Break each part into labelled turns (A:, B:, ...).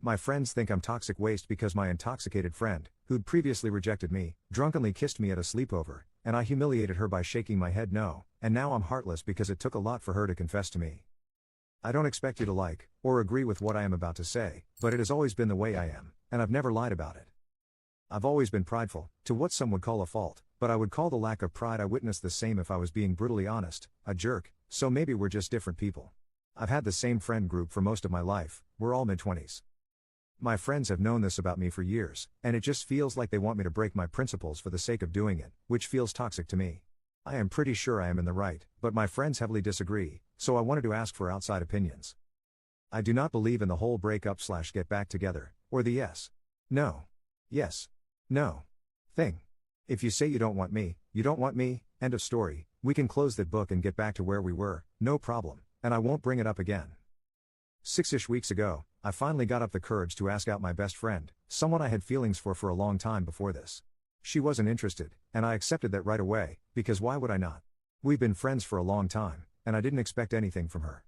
A: My friends think I'm toxic waste because my intoxicated friend, who'd previously rejected me, drunkenly kissed me at a sleepover, and I humiliated her by shaking my head no, and now I'm heartless because it took a lot for her to confess to me. I don't expect you to like, or agree with what I am about to say, but it has always been the way I am, and I've never lied about it. I've always been prideful, to what some would call a fault, but I would call the lack of pride I witnessed the same if I was being brutally honest, a jerk, so maybe we're just different people. I've had the same friend group for most of my life, we're all mid-20s. My friends have known this about me for years, and it just feels like they want me to break my principles for the sake of doing it, which feels toxic to me. I am pretty sure I am in the right, but my friends heavily disagree, so I wanted to ask for outside opinions. I do not believe in the whole break up / get back together, or the yes, no, yes, no thing. If you say you don't want me, end of story, we can close that book and get back to where we were, no problem, and I won't bring it up again. 6-ish weeks ago, I finally got up the courage to ask out my best friend, someone I had feelings for a long time before this. She wasn't interested, and I accepted that right away, because why would I not? We've been friends for a long time, and I didn't expect anything from her.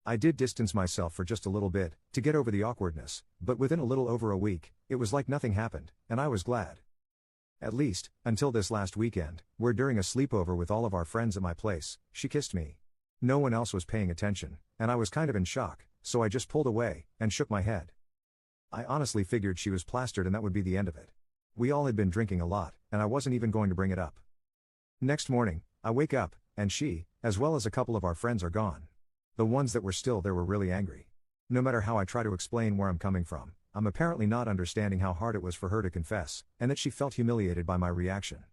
A: I did distance myself for just a little bit, to get over the awkwardness, but within a little over a week, it was like nothing happened, and I was glad. At least, until this last weekend, where during a sleepover with all of our friends at my place, she kissed me. No one else was paying attention, and I was kind of in shock, so I just pulled away, and shook my head. I honestly figured she was plastered and that would be the end of it. We all had been drinking a lot, and I wasn't even going to bring it up. Next morning, I wake up, and she, as well as a couple of our friends are gone. The ones that were still there were really angry. No matter how I try to explain where I'm coming from, I'm apparently not understanding how hard it was for her to confess, and that she felt humiliated by my reaction.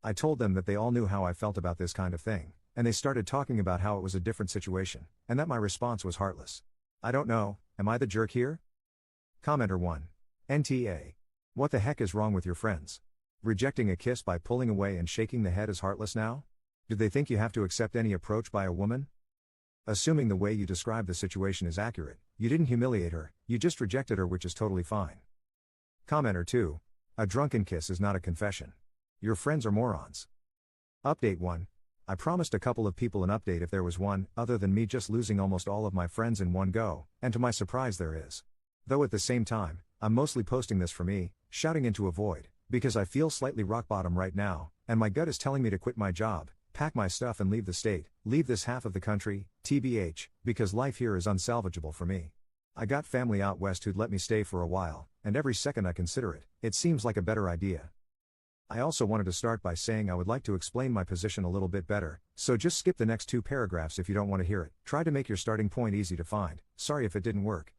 A: I told them that they all knew how I felt about this kind of thing, and they started talking about how it was a different situation, and that my response was heartless. I don't know, am I the jerk here? Commenter 1. NTA. What the heck is wrong with your friends? Rejecting a kiss by pulling away and shaking the head is heartless now? Do they think you have to accept any approach by a woman? Assuming the way you describe the situation is accurate, you didn't humiliate her, you just rejected her, which is totally fine. Commenter 2. A drunken kiss is not a confession. Your friends are morons. Update 1. I promised a couple of people an update if there was one, other than me just losing almost all of my friends in one go, and to my surprise there is. Though at the same time, I'm mostly posting this for me, shouting into a void, because I feel slightly rock bottom right now, and my gut is telling me to quit my job, pack my stuff and leave the state, leave this half of the country, TBH, because life here is unsalvageable for me. I got family out west who'd let me stay for a while, and every second I consider it, it seems like a better idea. I also wanted to start by saying I would like to explain my position a little bit better, so just skip the next 2 paragraphs if you don't want to hear it. Try to make your starting point easy to find, sorry if it didn't work,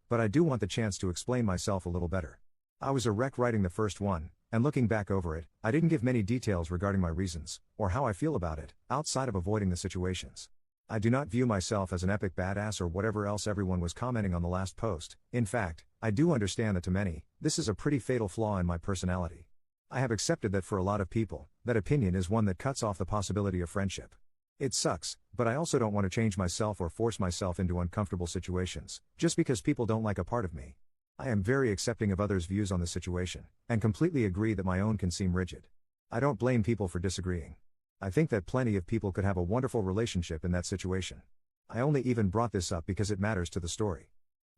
A: but I do want the chance to explain myself a little better. I was a wreck writing the first one, and looking back over it, I didn't give many details regarding my reasons, or how I feel about it, outside of avoiding the situations. I do not view myself as an epic badass or whatever else everyone was commenting on the last post. In fact, I do understand that to many, this is a pretty fatal flaw in my personality. I have accepted that for a lot of people, that opinion is one that cuts off the possibility of friendship. It sucks, but I also don't want to change myself or force myself into uncomfortable situations, just because people don't like a part of me. I am very accepting of others' views on the situation, and completely agree that my own can seem rigid. I don't blame people for disagreeing. I think that plenty of people could have a wonderful relationship in that situation. I only even brought this up because it matters to the story.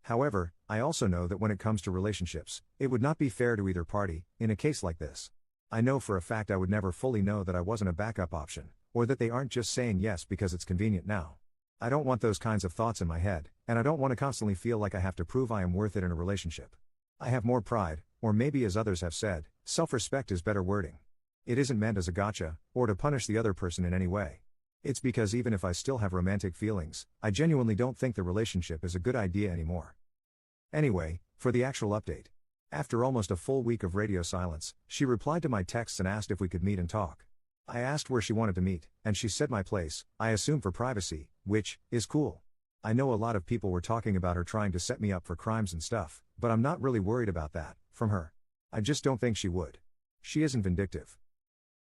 A: However, I also know that when it comes to relationships, it would not be fair to either party, in a case like this. I know for a fact I would never fully know that I wasn't a backup option, or that they aren't just saying yes because it's convenient now. I don't want those kinds of thoughts in my head, and I don't want to constantly feel like I have to prove I am worth it in a relationship. I have more pride, or maybe as others have said, self-respect is better wording. It isn't meant as a gotcha, or to punish the other person in any way. It's because even if I still have romantic feelings, I genuinely don't think the relationship is a good idea anymore. Anyway, for the actual update. After almost a full week of radio silence, she replied to my texts and asked if we could meet and talk. I asked where she wanted to meet, and she said my place, I assume for privacy, which is cool. I know a lot of people were talking about her trying to set me up for crimes and stuff, but I'm not really worried about that, from her. I just don't think she would. She isn't vindictive.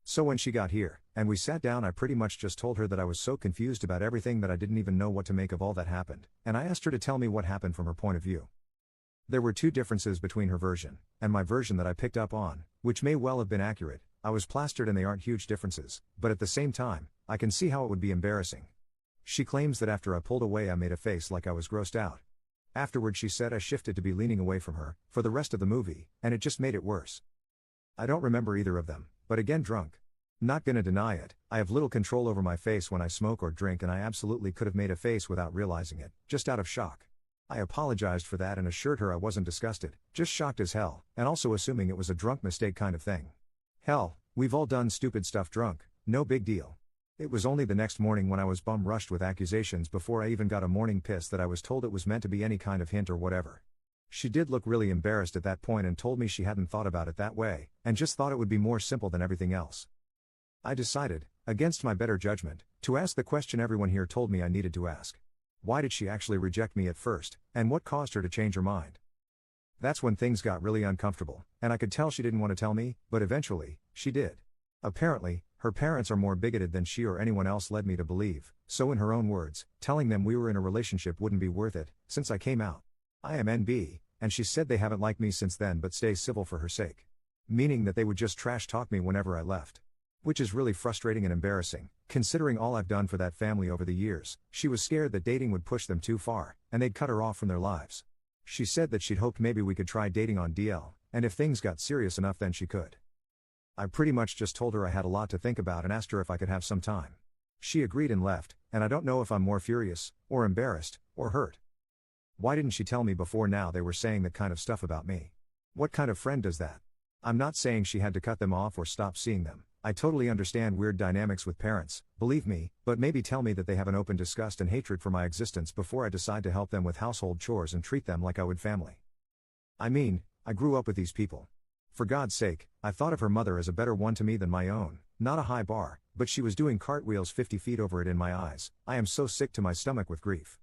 A: So when she got here, and we sat down, I pretty much just told her that I was so confused about everything that I didn't even know what to make of all that happened, and I asked her to tell me what happened from her point of view. There were 2 differences between her version, and my version that I picked up on, which may well have been accurate. I was plastered and they aren't huge differences, but at the same time, I can see how it would be embarrassing. She claims that after I pulled away I made a face like I was grossed out. Afterward she said I shifted to be leaning away from her, for the rest of the movie, and it just made it worse. I don't remember either of them, but again drunk. Not gonna deny it, I have little control over my face when I smoke or drink and I absolutely could have made a face without realizing it, just out of shock. I apologized for that and assured her I wasn't disgusted, just shocked as hell, and also assuming it was a drunk mistake kind of thing. Hell, we've all done stupid stuff drunk, no big deal. It was only the next morning when I was bum rushed with accusations before I even got a morning piss that I was told it was meant to be any kind of hint or whatever. She did look really embarrassed at that point and told me she hadn't thought about it that way, and just thought it would be more simple than everything else. I decided, against my better judgment, to ask the question everyone here told me I needed to ask. Why did she actually reject me at first, and what caused her to change her mind? That's when things got really uncomfortable, and I could tell she didn't want to tell me, but eventually, she did. Apparently, her parents are more bigoted than she or anyone else led me to believe, so in her own words, telling them we were in a relationship wouldn't be worth it, since I came out. I am NB, and she said they haven't liked me since then but stay civil for her sake. Meaning that they would just trash talk me whenever I left. Which is really frustrating and embarrassing, considering all I've done for that family over the years. She was scared that dating would push them too far, and they'd cut her off from their lives. She said that she'd hoped maybe we could try dating on DL, and if things got serious enough then she could. I pretty much just told her I had a lot to think about and asked her if I could have some time. She agreed and left, and I don't know if I'm more furious, or embarrassed, or hurt. Why didn't she tell me before now they were saying that kind of stuff about me? What kind of friend does that? I'm not saying she had to cut them off or stop seeing them. I totally understand weird dynamics with parents, believe me, but maybe tell me that they have an open disgust and hatred for my existence before I decide to help them with household chores and treat them like I would family. I mean, I grew up with these people. For God's sake, I thought of her mother as a better one to me than my own, not a high bar, but she was doing cartwheels 50 feet over it in my eyes. I am so sick to my stomach with grief.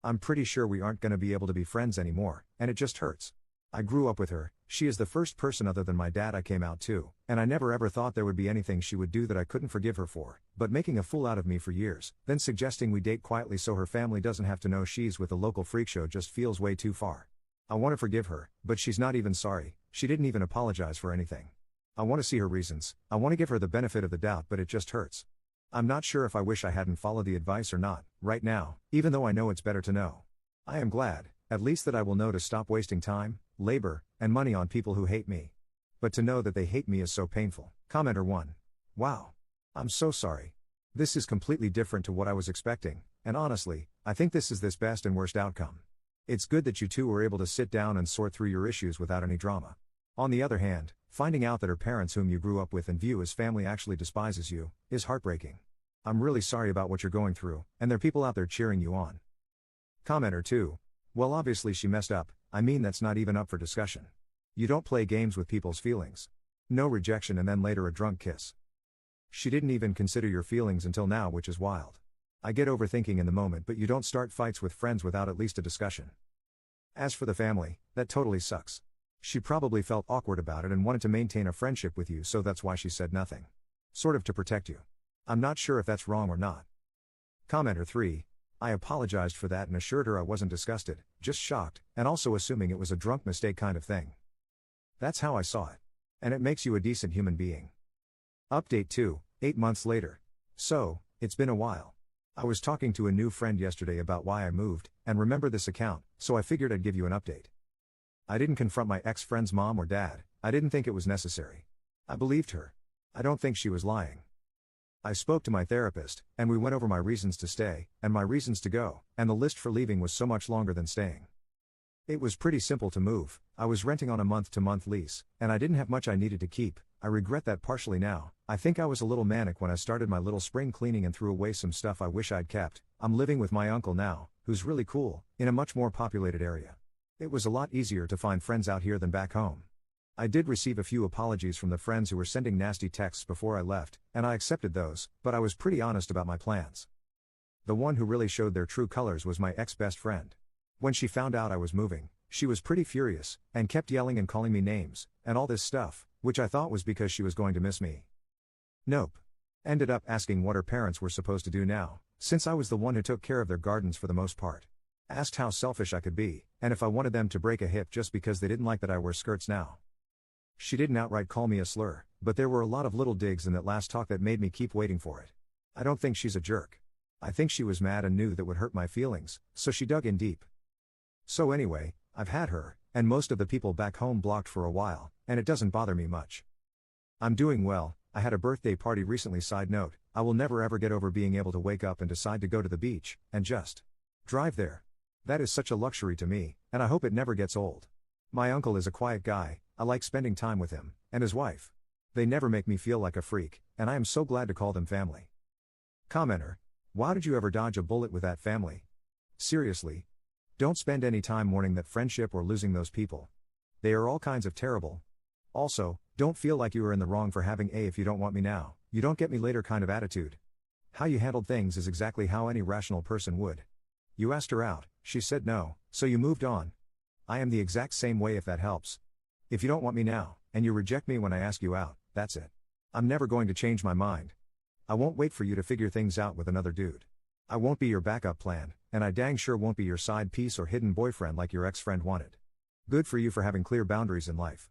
A: I'm pretty sure we aren't gonna be able to be friends anymore, and it just hurts. I grew up with her, she is the first person other than my dad I came out to, and I never ever thought there would be anything she would do that I couldn't forgive her for, but making a fool out of me for years, then suggesting we date quietly so her family doesn't have to know she's with a local freak show just feels way too far. I want to forgive her, but she's not even sorry, she didn't even apologize for anything. I want to see her reasons, I want to give her the benefit of the doubt but it just hurts. I'm not sure if I wish I hadn't followed the advice or not, right now, even though I know it's better to know. I am glad, at least that I will know to stop wasting time, labor, and money on people who hate me. But to know that they hate me is so painful. Commenter 1. Wow. I'm so sorry. This is completely different to what I was expecting, and honestly, I think this is this best and worst outcome. It's good that you two were able to sit down and sort through your issues without any drama. On the other hand, finding out that her parents whom you grew up with and view as family actually despises you, is heartbreaking. I'm really sorry about what you're going through, and there are people out there cheering you on. Commenter 2. Well, obviously she messed up, I mean that's not even up for discussion. You don't play games with people's feelings. No rejection and then later a drunk kiss. She didn't even consider your feelings until now, which is wild. I get overthinking in the moment, but you don't start fights with friends without at least a discussion. As for the family, that totally sucks. She probably felt awkward about it and wanted to maintain a friendship with you, so that's why she said nothing. Sort of to protect you. I'm not sure if that's wrong or not. Commenter 3. I apologized for that and assured her I wasn't disgusted, just shocked, and also assuming it was a drunk mistake kind of thing. That's how I saw it. And it makes you a decent human being. Update 2, 8 months later. So, it's been a while. I was talking to a new friend yesterday about why I moved, and remember this account, so I figured I'd give you an update. I didn't confront my ex-friend's mom or dad, I didn't think it was necessary. I believed her. I don't think she was lying. I spoke to my therapist, and we went over my reasons to stay, and my reasons to go, and the list for leaving was so much longer than staying. It was pretty simple to move, I was renting on a month-to-month lease, and I didn't have much I needed to keep. I regret that partially now. I think I was a little manic when I started my little spring cleaning and threw away some stuff I wish I'd kept. I'm living with my uncle now, who's really cool, in a much more populated area. It was a lot easier to find friends out here than back home. I did receive a few apologies from the friends who were sending nasty texts before I left, and I accepted those, but I was pretty honest about my plans. The one who really showed their true colors was my ex-best friend. When she found out I was moving, she was pretty furious, and kept yelling and calling me names, and all this stuff, which I thought was because she was going to miss me. Nope. Ended up asking what her parents were supposed to do now, since I was the one who took care of their gardens for the most part. Asked how selfish I could be, and if I wanted them to break a hip just because they didn't like that I wear skirts now. She didn't outright call me a slur, but there were a lot of little digs in that last talk that made me keep waiting for it. I don't think she's a jerk. I think she was mad and knew that would hurt my feelings, so she dug in deep. So anyway, I've had her, and most of the people back home blocked for a while, and it doesn't bother me much. I'm doing well. I had a birthday party recently. Side note, I will never ever get over being able to wake up and decide to go to the beach, and just drive there. That is such a luxury to me, and I hope it never gets old. My uncle is a quiet guy, I like spending time with him, and his wife. They never make me feel like a freak, and I am so glad to call them family. Commenter. Why did you ever dodge a bullet with that family? Seriously. Don't spend any time mourning that friendship or losing those people. They are all kinds of terrible. Also, don't feel like you are in the wrong for having a "if you don't want me now, you don't get me later" kind of attitude. How you handled things is exactly how any rational person would. You asked her out, she said no, so you moved on. I am the exact same way, if that helps. If you don't want me now, and you reject me when I ask you out, that's it. I'm never going to change my mind. I won't wait for you to figure things out with another dude. I won't be your backup plan, and I dang sure won't be your side piece or hidden boyfriend like your ex-friend wanted. Good for you for having clear boundaries in life.